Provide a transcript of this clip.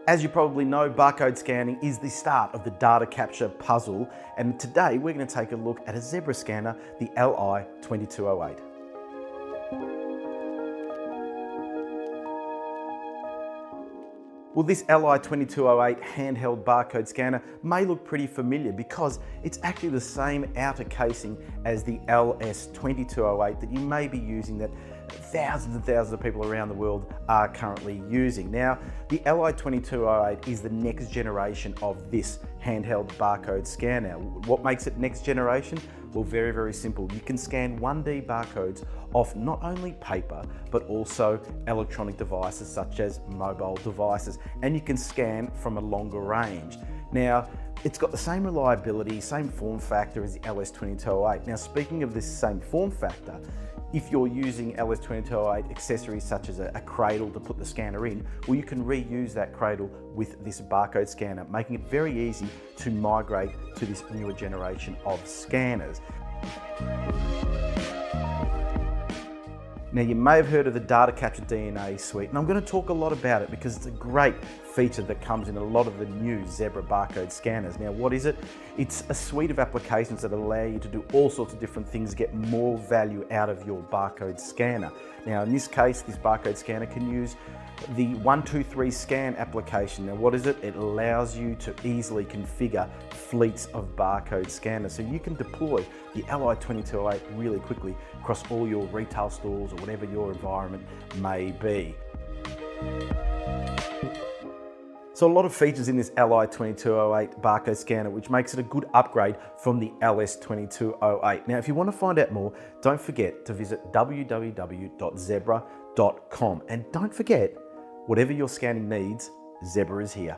As you probably know, barcode scanning is the start of the data capture puzzle, and today we're going to take a look at a Zebra scanner, the LI2208. Well, this LI2208 handheld barcode scanner may look pretty familiar because it's actually the same outer casing as the LS2208 that you may be using, that thousands and thousands of people around the world are currently using. Now, the LI2208 is the next generation of this handheld barcode scanner. What makes it next generation? Well, very, very simple. You can scan 1D barcodes off not only paper, but also electronic devices such as mobile devices, and you can scan from a longer range. Now, it's got the same reliability, same form factor as the LS2208. Now, speaking of this same form factor, if you're using LS2208 accessories such as a cradle to put the scanner in, well, you can reuse that cradle with this barcode scanner, making it very easy to migrate to this newer generation of scanners. Now, you may have heard of the Data Capture DNA suite, and I'm going to talk a lot about it because it's a great feature that comes in a lot of the new Zebra barcode scanners. Now, what is it? It's a suite of applications that allow you to do all sorts of different things, get more value out of your barcode scanner. Now, in this case, this barcode scanner can use the 123 scan application. Now, what is it? It allows you to easily configure fleets of barcode scanners, so you can deploy the LI2208 really quickly across all your retail stores or whatever your environment may be. So a lot of features in this LI2208 barcode scanner, which makes it a good upgrade from the LS2208. Now, if you want to find out more, don't forget to visit www.zebra.com, and don't forget, whatever your scanning needs, Zebra is here.